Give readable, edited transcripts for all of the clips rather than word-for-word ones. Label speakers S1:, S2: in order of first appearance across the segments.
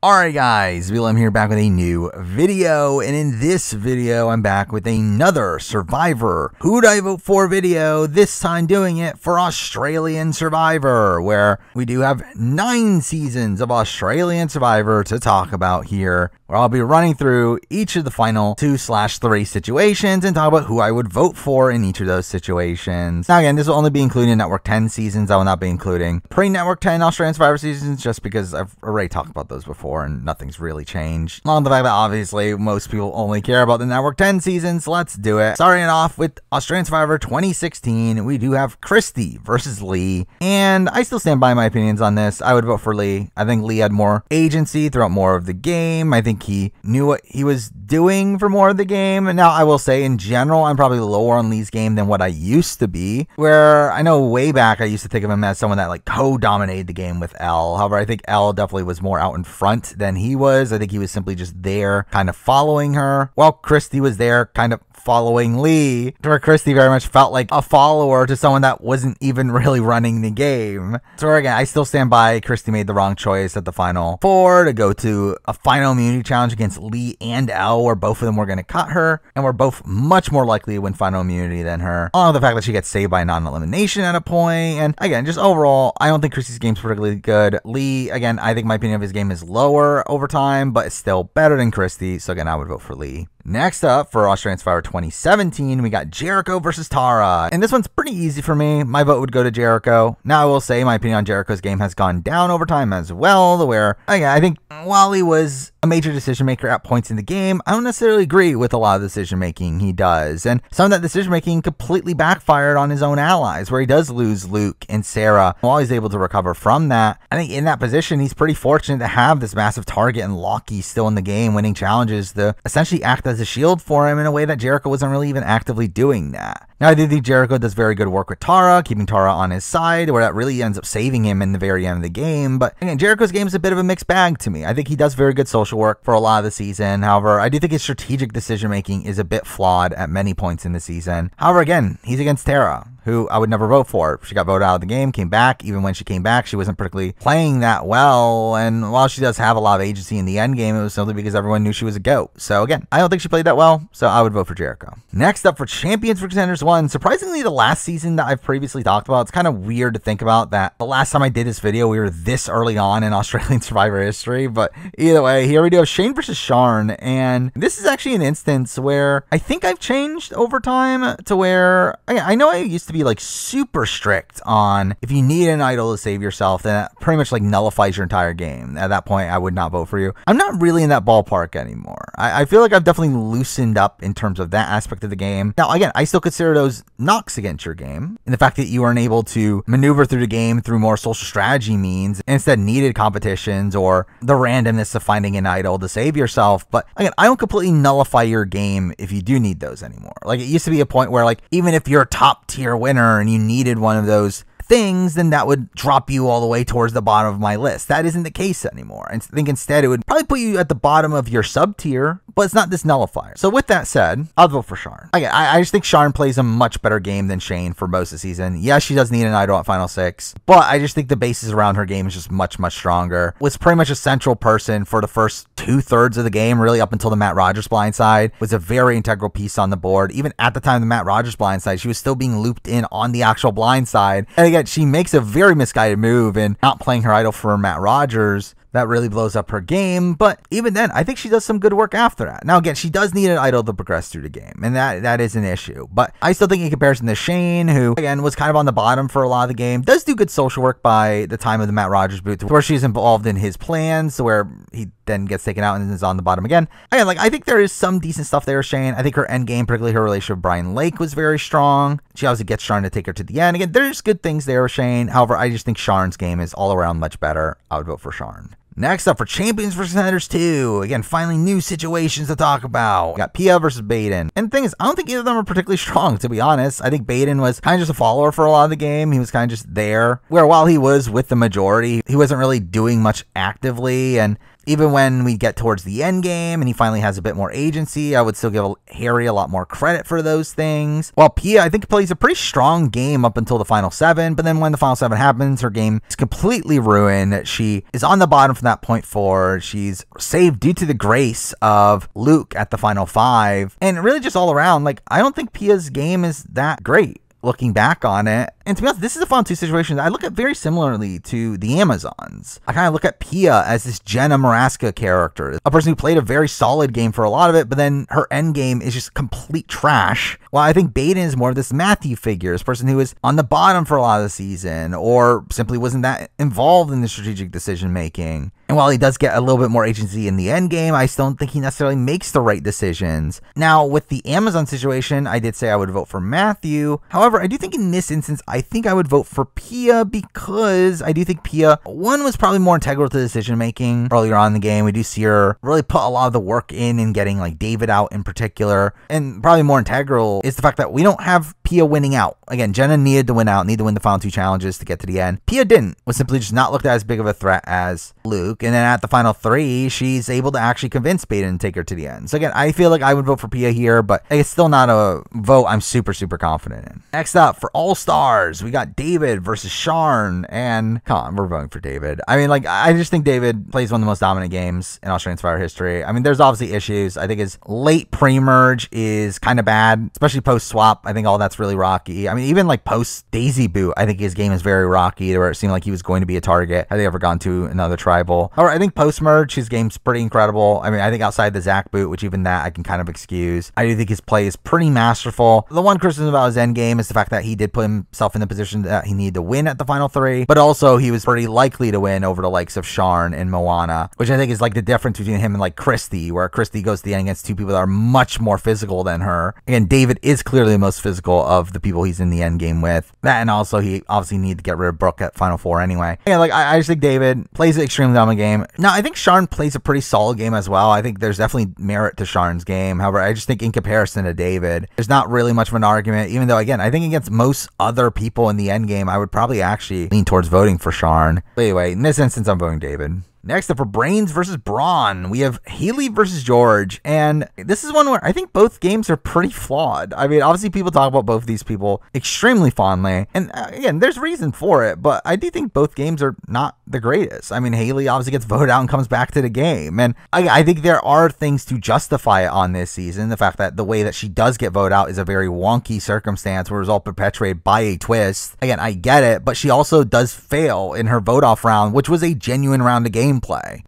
S1: Alright guys, Willem here back with a new video, and in this video I'm back with another Survivor Who'd I Vote For video, this time doing it for Australian Survivor, where we do have 9 seasons of Australian Survivor to talk about here, where I'll be running through each of the final 2/3 situations and talk about who I would vote for in each of those situations. Now again, this will only be including Network 10 seasons. I will not be including pre-Network 10 Australian Survivor seasons just because I've already talked about those before and nothing's really changed. Along with the fact that obviously most people only care about the Network 10 seasons, let's do it. Starting it off with Australian Survivor 2016, we do have Christy versus Lee, and I still stand by my opinions on this. I would vote for Lee. I think Lee had more agency throughout more of the game. I think he knew what he was doing for more of the game. Now, I will say in general, I'm probably lower on Lee's game than what I used to be, where I know way back I used to think of him as someone that like co-dominated the game with Elle. However, I think Elle definitely was more out in front than he was. I think he was simply just there kind of following her, while Christy was there kind of following Lee, where Christy very much felt like a follower to someone that wasn't even really running the game. So again, I still stand by Christy made the wrong choice at the final 4 to go to a final immunity challenge against Lee and Elle, where both of them were going to cut her and were both much more likely to win final immunity than her, along with the fact that she gets saved by non-elimination at a point. And again, just overall, I don't think Christy's game's particularly good. Lee, again, I think my opinion of his game is lower over time, but it's still better than Christy, so again, I would vote for Lee. Next up, for Australian Survivor 2017, we got Jericho versus Tara. And this one's pretty easy for me. My vote would go to Jericho. Now, I will say my opinion on Jericho's game has gone down over time as well, where, again, I think while he was a major decision maker at points in the game, I don't necessarily agree with a lot of the decision making he does. And some of that decision making completely backfired on his own allies, where he does lose Luke and Sarah while he's able to recover from that. I think in that position, he's pretty fortunate to have this massive target and Lockie still in the game, winning challenges to essentially act as a shield for him in a way that Jericho wasn't really even actively doing that. Now, I do think Jericho does very good work with Tara, keeping Tara on his side, where that really ends up saving him in the very end of the game. But again, Jericho's game is a bit of a mixed bag to me. I think he does very good social work for a lot of the season. However, I do think his strategic decision making is a bit flawed at many points in the season. However, again, he's against Tara, who I would never vote for. She got voted out of the game, came back. Even when she came back, she wasn't particularly playing that well. And while she does have a lot of agency in the end game, it was simply because everyone knew she was a GOAT. So again, I don't think she played that well, so I would vote for Jericho. Next up for Champions for Contenders 1, surprisingly the last season that I've previously talked about. It's kind of weird to think about that the last time I did this video, we were this early on in Australian Survivor history. But either way, here we do have Shane versus Sharn. And this is actually an instance where I think I've changed over time to where, I know I used to be like super strict on if you need an idol to save yourself, then that pretty much like nullifies your entire game. At that point, I would not vote for you. I'm not really in that ballpark anymore. I feel like I've definitely loosened up in terms of that aspect of the game. Now, again, I still consider those knocks against your game, and the fact that you aren't able to maneuver through the game through more social strategy means, and instead needed competitions or the randomness of finding an idol to save yourself. But again, I don't completely nullify your game if you do need those anymore. Like, it used to be a point where like even if you're a top tier winner and you needed one of those things, then that would drop you all the way towards the bottom of my list. That isn't the case anymore. I think instead it would probably put you at the bottom of your sub tier, but it's not this nullifier. So with that said, I'll vote for Sharn. Again, I just think Sharn plays a much better game than Shane for most of the season. Yes, she does need an idol at Final 6, but I just think the basis around her game is just much, much stronger. Was pretty much a central person for the first 2/3 of the game, really up until the Matt Rogers blindside. Was a very integral piece on the board. Even at the time of the Matt Rogers blindside, she was still being looped in on the actual blindside. And again, she makes a very misguided move in not playing her idol for Matt Rogers. That really blows up her game, but even then, I think she does some good work after that. Now, again, she does need an idol to progress through the game, and that is an issue. But I still think in comparison to Shane, who, again, was kind of on the bottom for a lot of the game, does do good social work by the time of the Matt Rogers boot, where she's involved in his plans, where he then gets taken out and is on the bottom again. Again, like, I think there is some decent stuff there, Shane. I think her end game, particularly her relationship with Brian Lake, was very strong. She obviously gets Sharn to take her to the end. Again, there's good things there with Shane. However, I just think Sharn's game is all around much better. I would vote for Sharn. Next up for Champions vs. Contenders 2. Again, finally new situations to talk about. We got Pia versus Baden. And the thing is, I don't think either of them are particularly strong, to be honest. I think Baden was kind of just a follower for a lot of the game. He was kind of just there, where while he was with the majority, he wasn't really doing much actively. And Even when we get towards the end game and he finally has a bit more agency, I would still give Harry a lot more credit for those things. While Pia, I think, plays a pretty strong game up until the final 7, but then when the final 7 happens, her game is completely ruined. She is on the bottom from that point forward. She's saved due to the grace of Luke at the final 5. And really just all around, like, I don't think Pia's game is that great looking back on it. And to be honest, this is a Final 2 situation that I look at very similarly to the Amazons. I kind of look at Pia as this Jenna Maraska character, a person who played a very solid game for a lot of it, but then her end game is just complete trash. While I think Baden is more of this Matthew figure, this person who was on the bottom for a lot of the season, or simply wasn't that involved in the strategic decision making. And while he does get a little bit more agency in the end game, I still don't think he necessarily makes the right decisions. Now, with the Amazon situation, I did say I would vote for Matthew. However, I do think in this instance, I think I would vote for Pia because I do think Pia, one, was probably more integral to decision making earlier on in the game. We do see her really put a lot of the work in getting like David out in particular. And probably more integral is the fact that we don't have Pia winning out. Again, Jenna needed to win out, needed to win the final 2 challenges to get to the end. Pia didn't, was simply just not looked at as big of a threat as Luke. And then at the final 3, she's able to actually convince Baden to take her to the end. So again, I feel like I would vote for Pia here, but it's still not a vote I'm super confident in. Next up, for All Stars, we got David versus Sharn, and come on, we're voting for David. I mean, like, I just think David plays one of the most dominant games in Australian Survivor history. I mean, there's obviously issues. I think his late pre-merge is kind of bad, especially post-swap. I think all that's really rocky. I mean, even like post-Daisy boot, I think his game is very rocky, where it seemed like he was going to be a target had they ever gone to another tribal. However, I think post-merge, his game's pretty incredible. I mean, I think outside the Zach boot, which even that I can kind of excuse, I do think his play is pretty masterful. The one criticism about his end game is the fact that he did put himself in the position that he needed to win at the final 3, but also he was pretty likely to win over the likes of Sharn and Moana, which I think is like the difference between him and like Christy, where Christy goes to the end against 2 people that are much more physical than her. Again, David is clearly the most physical of the people he's in the end game with. That, and also he obviously needed to get rid of Brooke at final 4 anyway. Yeah, like I just think David plays an extremely dominant game. Now, I think Sharn plays a pretty solid game as well. I think there's definitely merit to Sharn's game. However, I just think in comparison to David, there's not really much of an argument, even though, again, I think against most other people in the end game, I would probably actually lean towards voting for Sharn. But anyway, in this instance, I'm voting David. Next up, for Brains versus Braun, we have Haley versus George, and this is one where I think both games are pretty flawed. I mean, obviously people talk about both of these people extremely fondly, and again, there's reason for it, but I do think both games are not the greatest. I mean, Haley obviously gets voted out and comes back to the game, and I think there are things to justify it on this season. The fact that the way that she does get voted out is a very wonky circumstance where it's all perpetuated by a twist. Again, I get it, but she also does fail in her vote-off round, which was a genuine round of gameplay.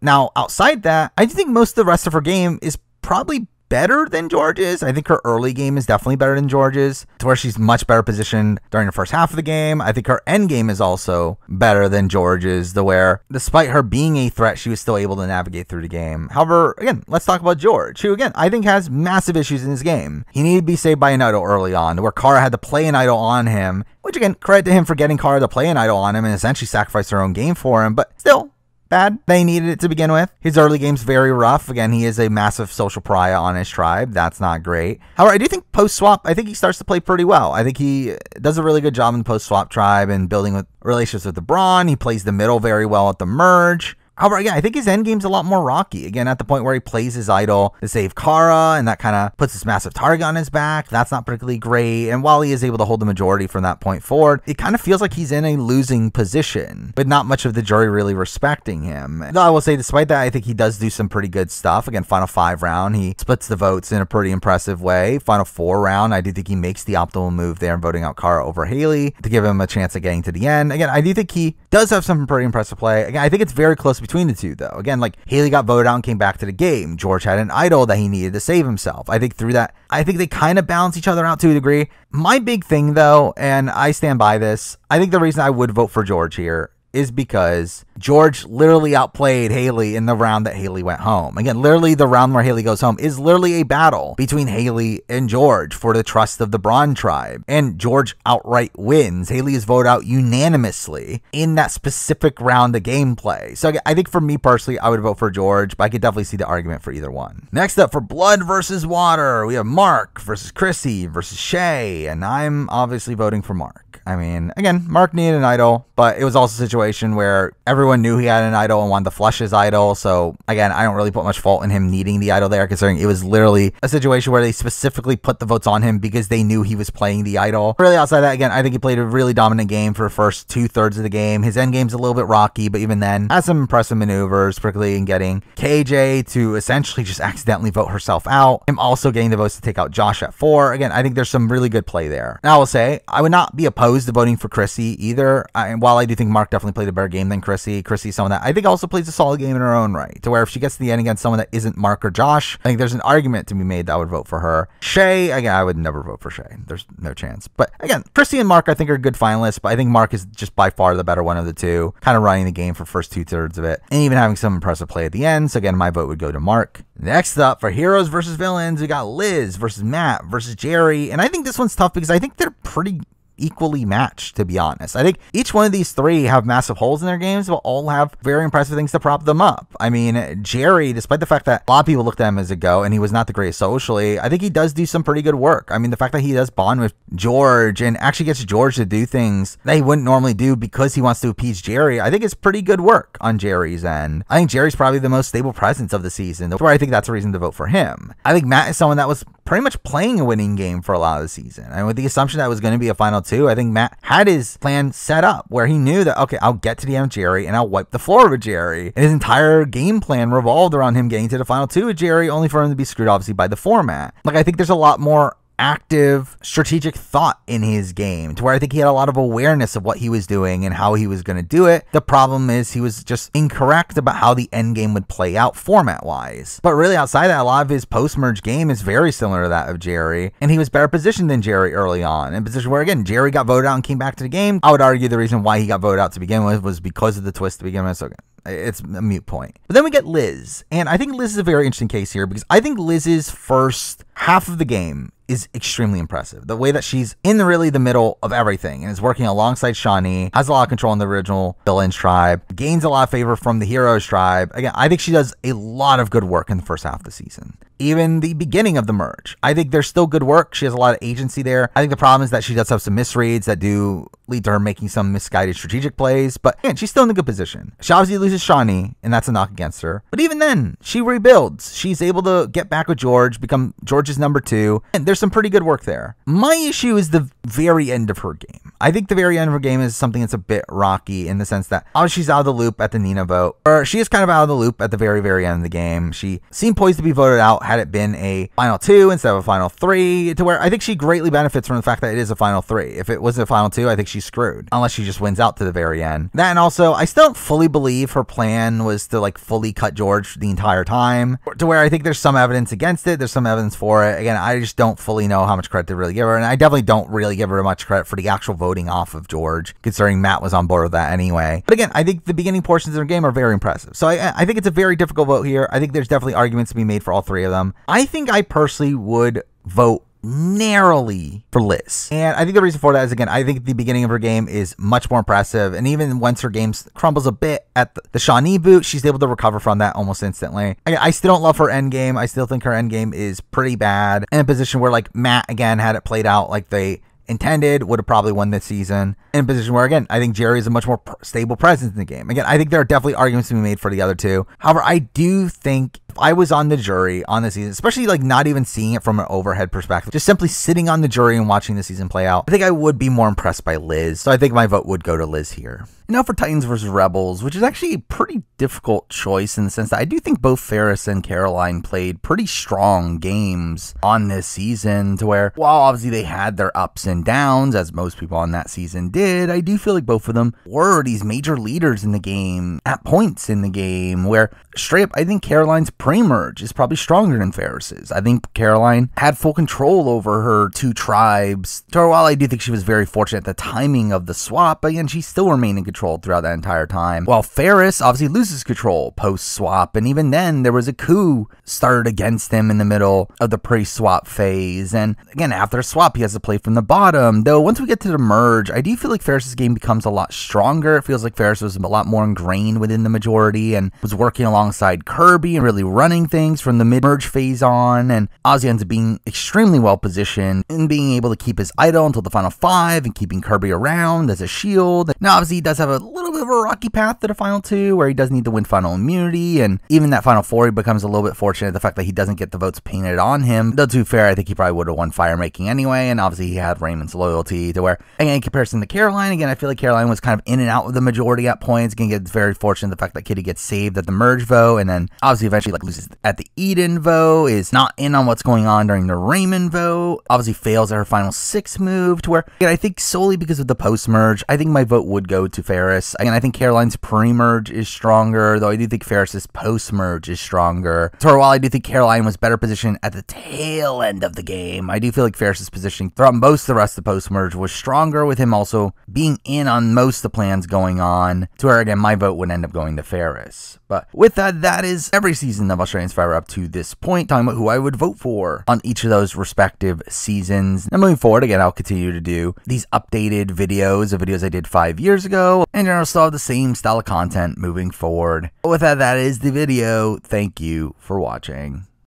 S1: Now, outside that, I do think most of the rest of her game is probably better than George's. I think her early game is definitely better than George's, to where she's much better positioned during the first half of the game. I think her end game is also better than George's, to where despite her being a threat, she was still able to navigate through the game. However, again, let's talk about George, who again, I think has massive issues in his game. He needed to be saved by an idol early on, to where Kara had to play an idol on him, which again, credit to him for getting Kara to play an idol on him and essentially sacrifice her own game for him, but still, bad. They needed it to begin with. His early game's very rough. Again, he is a massive social pariah on his tribe. That's not great. However, I do think post-swap, I think he starts to play pretty well. I think he does a really good job in the post-swap tribe and building with relationships with the Braun. He plays the middle very well at the merge. However, again, I think his endgame's a lot more rocky. Again, at the point where he plays his idol to save Kara, and that kind of puts this massive target on his back. That's not particularly great. And while he is able to hold the majority from that point forward, it kind of feels like he's in a losing position, but not much of the jury really respecting him. Though I will say, despite that, I think he does do some pretty good stuff. Again, final 5 round, he splits the votes in a pretty impressive way. Final 4 round, I do think he makes the optimal move there in voting out Kara over Haley to give him a chance at getting to the end. Again, I do think he does have some pretty impressive play. Again, I think it's very close between the two, though. Again, like, Haley got voted out and came back to the game. George had an idol that he needed to save himself. I think through that, I think they kind of balance each other out to a degree. My big thing, though, and I stand by this, I think the reason I would vote for George here is because George literally outplayed Haley in the round that Haley went home. Again, literally the round where Haley goes home is literally a battle between Haley and George for the trust of the Braun tribe. And George outright wins. Haley is voted out unanimously in that specific round of gameplay. So I think for me personally, I would vote for George, but I could definitely see the argument for either one. Next up, for Blood versus Water, we have Mark versus Chrissy versus Shay, and I'm obviously voting for Mark. Mark. I mean, again, Mark needed an idol, but it was also a situation where everyone knew he had an idol and wanted to flush his idol. So again, I don't really put much fault in him needing the idol there, considering it was literally a situation where they specifically put the votes on him because they knew he was playing the idol. Really outside of that, again, I think he played a really dominant game for the first 2/3 of the game. His end game's a little bit rocky, but even then has some impressive maneuvers, particularly in getting KJ to essentially just accidentally vote herself out. Him also getting the votes to take out Josh at 4. Again, I think there's some really good play there. Now I will say, I would not be opposed to voting for Chrissy either. While I do think Mark definitely played a better game than Chrissy's someone that I think also plays a solid game in her own right, to where if she gets to the end against someone that isn't Mark or Josh, I think there's an argument to be made that I would vote for her. Shay, again, I would never vote for Shay. There's no chance. But again, Chrissy and Mark I think are good finalists, but I think Mark is just by far the better one of the two, kind of running the game for first 2/3 of it, and even having some impressive play at the end. So again, my vote would go to Mark. Next up, for heroes versus villains, we got Liz versus Matt versus Jerry, and I think this one's tough because I think they're pretty equally matched, to be honest. I think each one of these three have massive holes in their games, but all have very impressive things to prop them up. I mean, Jerry, despite the fact that a lot of people looked at him as a go and he was not the greatest socially, I think he does do some pretty good work. I mean, the fact that he does bond with George and actually gets George to do things that he wouldn't normally do because he wants to appease Jerry, I think it's pretty good work on Jerry's end. I think Jerry's probably the most stable presence of the season, where I think that's a reason to vote for him. I think Matt is someone that was pretty much playing a winning game for a lot of the season. And with the assumption that it was going to be a final 2, I think Matt had his plan set up where he knew that, okay, I'll get to the end of Jerry and I'll wipe the floor with Jerry. And his entire game plan revolved around him getting to the final 2 with Jerry, only for him to be screwed, obviously, by the format. Like, I think there's a lot more active strategic thought in his game, to where I think he had a lot of awareness of what he was doing and how he was going to do it. The problem is he was just incorrect about how the end game would play out format wise. But really outside that, a lot of his post-merge game is very similar to that of Jerry, and he was better positioned than Jerry early on, in a position where, again, Jerry got voted out and came back to the game. I would argue the reason why he got voted out to begin with was because of the twist to begin with. So again, it's a moot point. But then we get Liz, and I think Liz is a very interesting case here because I think Liz's first half of the game is extremely impressive. The way that she's in the middle of everything and is working alongside Shawnee, has a lot of control in the original villains tribe, gains a lot of favor from the heroes tribe. Again, I think she does a lot of good work in the first half of the season. Even the beginning of the merge, I think there's still good work. She has a lot of agency there. I think the problem is that she does have some misreads that do lead to her making some misguided strategic plays, but again, she's still in a good position. She obviously loses Shawnee, and that's a knock against her. But even then, she rebuilds. She's able to get back with George, become George's number 2, and there's some pretty good work there. My issue is the very end of her game. I think the very end of her game is something that's a bit rocky in the sense that, obviously, she's out of the loop at the Nina vote, or she is kind of out of the loop at the very, very end of the game. She seemed poised to be voted out had it been a final 2 instead of a final 3, to where I think she greatly benefits from the fact that it is a final 3. If it was a final 2, I think she's screwed, unless she just wins out to the very end. That, and also, I still don't fully believe her plan was to like fully cut George the entire time, to where I think there's some evidence against it, there's some evidence for it. Again, I just don't fully know how much credit to really give her, and I definitely don't really give her much credit for the actual voting off of George, considering Matt was on board with that anyway. But again, I think the beginning portions of the game are very impressive. So I think it's a very difficult vote here. I think there's definitely arguments to be made for all three of them. I think I personally would vote narrowly for Liz. And I think the reason for that is, again, I think the beginning of her game is much more impressive. And even once her game crumbles a bit at the Shawnee boot, she's able to recover from that almost instantly. I still don't love her end game. I still think her end game is pretty bad. In a position where, like, Matt, again, had it played out like they intended, would have probably won this season. In a position where, again, I think Jerry is a much more stable presence in the game. Again, I think there are definitely arguments to be made for the other two. However, I do think if I was on the jury on the season, especially like not even seeing it from an overhead perspective, just simply sitting on the jury and watching the season play out, I think I would be more impressed by Liz. So I think my vote would go to Liz here. Now for Titans versus Rebels, which is actually a pretty difficult choice in the sense that I do think both Ferris and Caroline played pretty strong games on this season, to where, while obviously they had their ups and downs, as most people on that season did, I do feel like both of them were these major leaders in the game at points in the game where, straight up, I think Caroline's pre-merge is probably stronger than Ferris's. I think Caroline had full control over her two tribes, to where, while I do think she was very fortunate at the timing of the swap, again, she still remained in control throughout that entire time. While Ferris obviously loses control post-swap, and even then there was a coup started against him in the middle of the pre-swap phase, and again, after a swap he has to play from the bottom. Though once we get to the merge, I do feel like Ferris's game becomes a lot stronger. It feels like Ferris was a lot more ingrained within the majority and was working alongside Kirby and really running things from the mid-merge phase on, and Ozzy ends up being extremely well positioned in being able to keep his idol until the final 5 and keeping Kirby around as a shield. Now, obviously, he does have a little bit of a rocky path to the final 2 where he does need to win final immunity, and even that final 4, he becomes a little bit fortunate the fact that he doesn't get the votes painted on him. Though, to be fair, I think he probably would have won Fire Making anyway, and obviously, he had Raymond's loyalty to where, again, in comparison to Caroline, again, I feel like Caroline was kind of in and out of the majority at points. Again, gets very fortunate the fact that Kitty gets saved at the merge vote, and then obviously eventually loses at the Eden vote, is not in on what's going on during the Raymond vote, obviously fails at her final 6 move, to where, again, I think solely because of the post-merge, I think my vote would go to Ferris. Again, I think Caroline's pre-merge is stronger, though I do think Ferris's post-merge is stronger. So while I do think Caroline was better positioned at the tail end of the game, I do feel like Ferris's positioning throughout most of the rest of the post-merge was stronger, with him also being in on most of the plans going on, to where, again, my vote would end up going to Ferris. But with that, that is every season of Australian Survivor up to this point, talking about who I would vote for on each of those respective seasons. And moving forward, again, I'll continue to do these updated videos of videos I did 5 years ago, and I'll still have the same style of content moving forward. But with that, that is the video. Thank you for watching.